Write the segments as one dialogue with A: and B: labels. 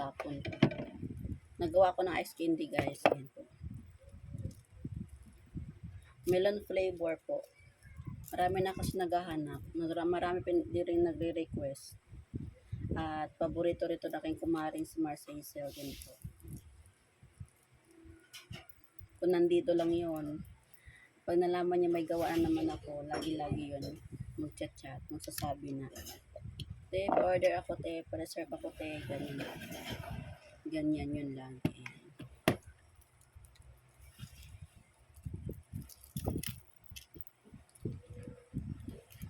A: maghapon. Nagawa ko ng ice candy guys. Ayan po. Melon flavor po. Marami na kasi naghahanap. Marami din rin nagre-request. At paborito rito na aking kumaring si Marcel. Ganito. Kung nandito lang yon, pag nalaman niya may gawaan naman ako, lagi-lagi yun, magchat-chat, magsasabi na, te, order ako te, pa-reserve ako te, ganyan. Ganyan yun lang.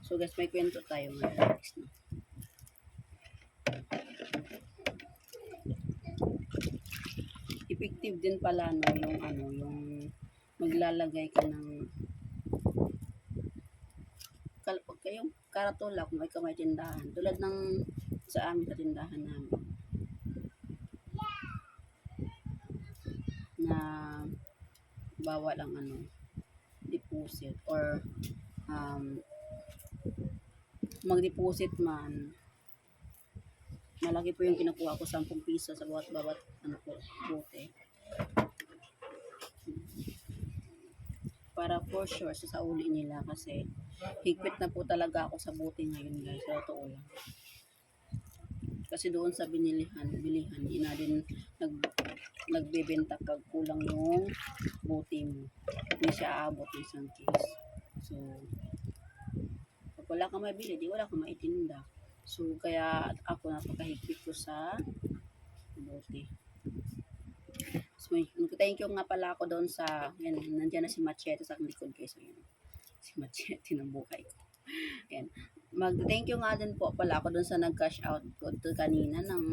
A: So guys, may kwento tayo ngayon. Effective din pala no, yung maglalagay ka ng kayong karatula kung ikaw may tindahan. Tulad ng sa amin sa tindahan namin. Na bawal ang deposit or mag-deposit man. Malaki po yung kinukuha ko, 10 piso sa bawat bote. Para for sure sa uli nila kasi higpit na po talaga ako sa bote ngayon guys. Sa totoo lang. Kasi doon sa bilihan, hindi na din nagbebenta pag kulang yung bote mo. Hindi siya aabot ng isang case. So, pag wala kang mabili, di wala kang maitinda. So, kaya ako napakahigpit ko sa bote. So, thank you nga pala ako doon sa, yan, nandiyan na si Machete sa likod guys. So, yan, si Machete ng buhay ko. Yan. Mag-thank you nga din po pala ako doon sa nag-cash out ko kanina ng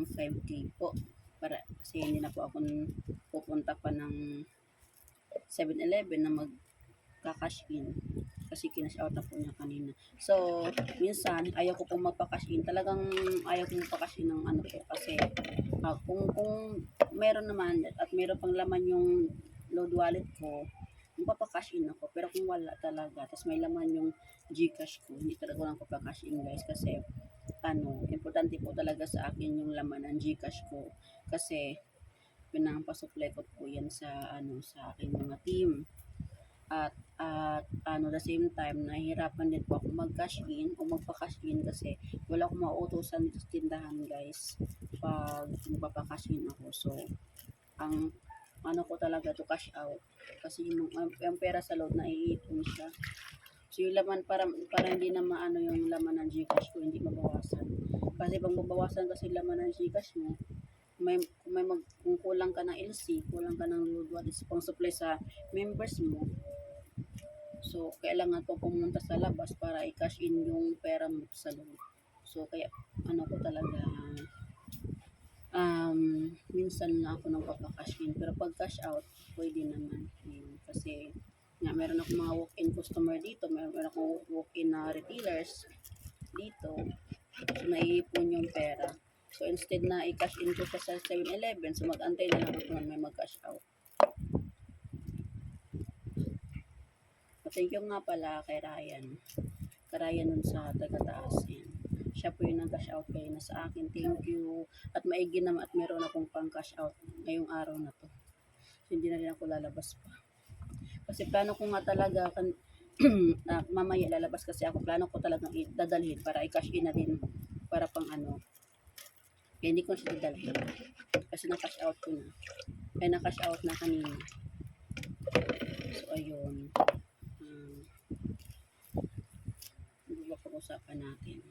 A: 5K po. Para, kasi hindi na po ako pupunta pa ng 7-Eleven na mag-cash in. Kasi kinash out na po niya kanina. So, minsan, ayaw ko pong magpa-cash in. Talagang ayaw ko magpa-cash in ng po. Kasi, kung meron naman at meron pang laman yung load wallet ko, magpapa-cash in ako. Pero kung wala talaga, tapos may laman yung Gcash ko, hindi talaga lang papakash in guys. Kasi, importante po talaga sa akin yung laman ng Gcash ko. Kasi, pinapasupply ko po yan sa aking mga team. At the same time, nahihirapan din po ako mag-cash in o magpa-cash in kasi wala akong mauutosan sa tindahan guys pag magpapa-cash in ako. So, ang ko talaga to cash out kasi yung pera sa load na iipon siya. So, yung laman para hindi na yung laman ng Gcash ko, hindi mabawasan. Kasi pag mabawasan kasi laman ng Gcash mo, kung kulang ka ng LC, kulang ka ng load wallet, pang supply sa members mo. So, kailangan ko pumunta sa labas para i-cash in yung pera mo sa load. So, kaya ko talaga minsan na ako nang papakash in. Pero pag cash out, pwede naman. Kasi nga, meron akong mga walk-in customer dito. Meron akong walk-in na retailers dito. So, naiipon yung pera. So, instead na i-cash in ko siya sa 7-Eleven, so mag-antay na lang ako na may mag-cash out. Thank you nga pala kay Ryan. Karayan nun sa taga-taas. Siya po yung nag-cash out kayo na sa akin. Thank you. At maigi naman at meron akong pang-cash out ngayong araw na to. So, hindi na rin ako lalabas pa. Kasi plano ko nga talaga mamaya lalabas kasi ako. Plano ko talagang dadalhin para i-cash in na din para pang kaya hindi ko siya dadalhin. Kasi na-cash out ko na. Kaya na-cash out na kanina. So, ayun. Pag-usapan natin.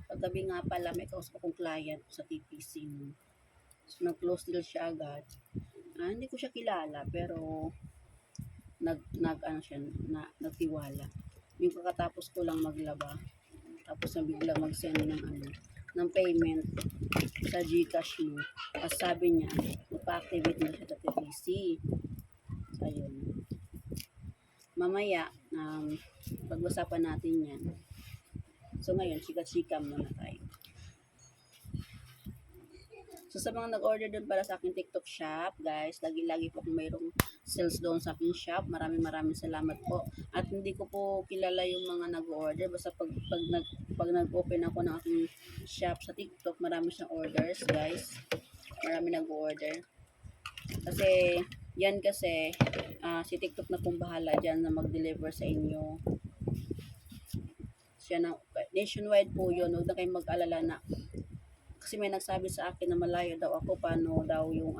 A: Paggabi nga pala, may kausap akong client sa TPC. So, nag-close deal siya agad. Hindi ko siya kilala, pero nagtiwala. Yung kakatapos ko lang maglaba, tapos bigla mag-send ng payment sa Gcash mo. As sabi niya, magpa-activate na siya sa TPC. So, ayun. Mamaya, pag-usapan natin yan. So, ngayon, chika-chika muna tayo. So sa mga nag-order doon para sa aking TikTok shop, guys, lagi-lagi po kung mayroong sales doon sa aking shop. Maraming salamat po. At hindi ko po kilala yung mga nag-order. Basta pag nag-open ako ng aking shop sa TikTok, marami siyang orders, guys. Marami nag-order. Kasi, yan kasi, si TikTok na pong bahala dyan na mag-deliver sa inyo. Siya na, nationwide po yun. Huwag na kayong mag-alala na. Kasi may nagsabi sa akin na malayo daw ako, paano daw yung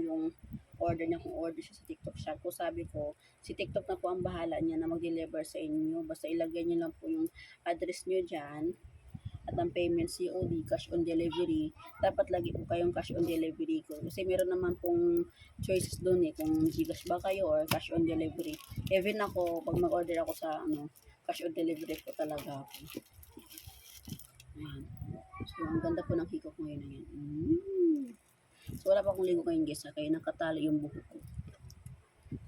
A: yung order niya, kung order siya sa TikTok shop ko. Sabi ko, si TikTok na po ang bahala niya na mag-deliver sa inyo. Basta ilagay niyo lang po yung address niyo dyan. At ang payment COD, cash on delivery. Dapat lagi po kayong cash on delivery ko. Kasi meron naman pong choices doon kung Gcash ba kayo or cash on delivery. Even ako, pag mag-order ako sa cash on delivery ko talaga ako. Ayan. So, ang ganda po ng hikok ngayon na yan. So, wala pa akong ligo ngayon guys, kaya nakatali yung buhok ko.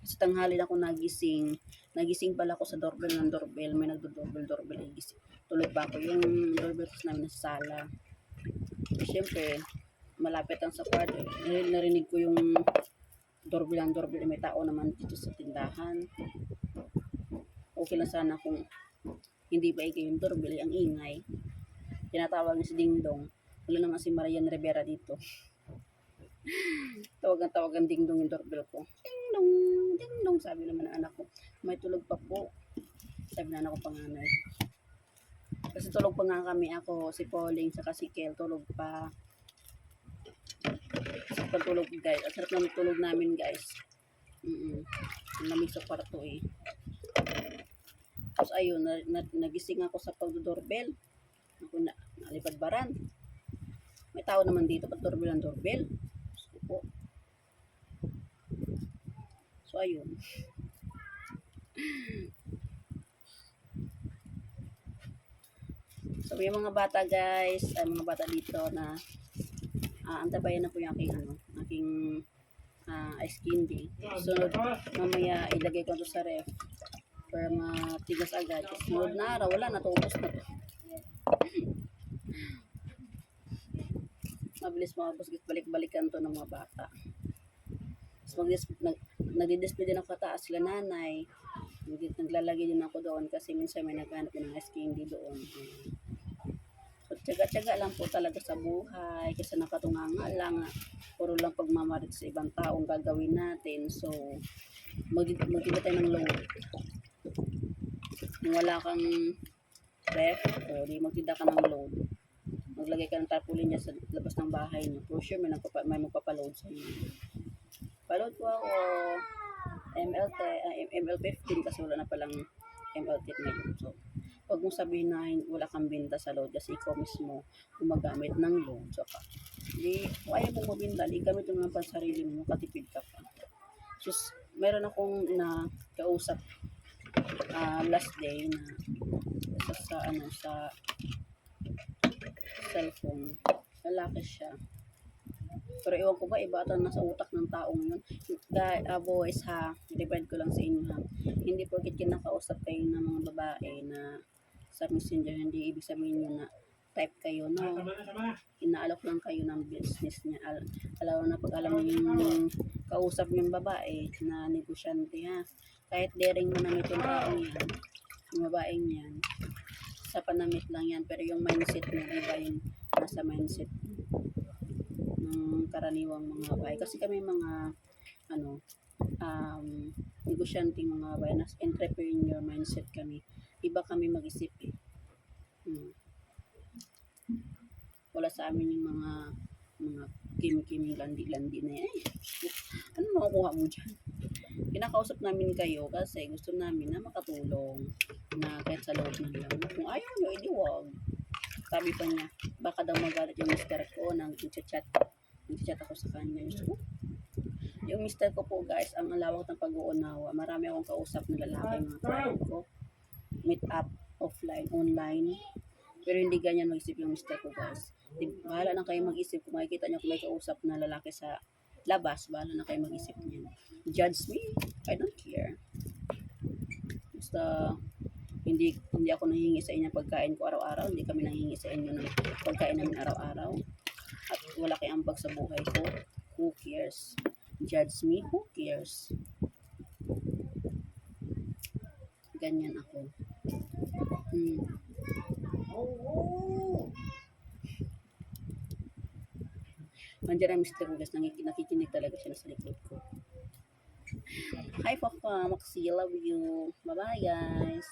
A: Sa tanghali na ako nagising. Nagising pala ako sa doorbell. May nagdo-doorbell ay gising. Tulog pa ako. Yung doorbell kasi namin nasa sala. Siyempre, malapit lang sa kwarto. Narinig ko yung doorbell. May tao naman dito sa tindahan. Okay lang sana kung hindi ba ikaw yung doorbell, ang ingay. Tinatawag niya si Ding Dong. Wala naman si Marian Rivera dito. Tawagan Ding Dong yung doorbell ko. Ding Dong, sabi naman ng anak ko. May tulog pa po. Sabi na anak ko panganay. Kasi tulog pa nga kami ako, si Pauling, saka si Kel, tulog pa. Sa pagtulog guys. At sarap ng tulog namin guys. Ang lamig sa kwarto eh. Tapos ayun, nagising ako sa pag-doorbell. Ako nalipad baran. May tao naman dito pag doorbell. So, so ayun. So yung mga bata guys, mga bata dito na antabayan na po yung aking ice candy. So mamaya ilagay ko ito sa ref para matigas agad. Sunod na araw, wala na, tuubos na to. Mabilis mabos, balik-balikan to ng mga bata. So nagdi-display din ako kataas sila nanay. Naglalagay din ako doon kasi minsan may naghanap ng ice candy doon. So, tiyaga-tiyaga lang po talaga sa buhay kasi nakatunganga lang. Puro lang pagmamarit sa ibang taong gagawin natin. So, magtiba tayo ng load. Kung wala kang ref, di magtinda ka ng load. Maglagay ka ng tarpaulin niya sa labas ng bahay niyo. For sure, may magpapaload sa inyo. Paload po ako ML15 kasi wala na palang ML10 ngayon. So, huwag mong sabihin na wala kang binta sa load kasi ikaw mismo gumagamit ng load. So, kaya mong mabinta, gamit mo ng pansarili mo, katipid ka pa. So, meron akong kausap last day na sa cellphone. Lalaki siya. Pero ewan ko ba, iba ata nasa utak ng taong yun. Boys ha, depend ko lang sa inyo ha. Hindi porkit kinakausap kayo ng mga babae na sa messenger, hindi ibig sabihin nyo na type kayo, no? Inaalok lang kayo ng business niya. Alam na pag alam mo yung kausap yung babae na negosyante ha. Kahit daring mo namit yung taong yan, yung babaeng yan, sa panamit lang yan. Pero yung mindset niya, iba yung nasa mindset ng karaniwang mga babae. Kasi kami mga negosyanteng mga babae, nas entrepreneur mindset kami. Iba kami mag-isip eh. Wala sa amin yung mga kim-kim, landi-landi na yan. Ano makukuha mo dyan? Kinakausap namin kayo kasi gusto namin na makatulong na kahit sa loob ng lang. Kung ayaw nyo, edi wag. Sabi pa niya, baka daw magalit yung mister ko nang nag-chat ako sa kanya. Yung mister ko po guys, ang lawak ng pag-uunawa. Marami akong kausap na lalaki, mga client ko. Meet up, offline, online. Pero hindi ganyan mag-isip yung mister ko guys. Bahala na kayo mag-isip. Kung makikita nyo kung may kausap na lalaki sa labas, bahala na kayo mag-isip niyan. Judge me, I don't care. Basta hindi ako nanghihingi sa inyo pagkain ko araw-araw. Hindi kami nanghihingi sa inyo ng pagkain namin araw-araw. At malaki ambag sa buhay ko, who cares? Judge me, who cares? Ganyan ako. Nandiyan ang Mr. Rugas, nakikinig talaga siya sa likod ko. Hi Papa, Maxi, love you. Bye bye guys.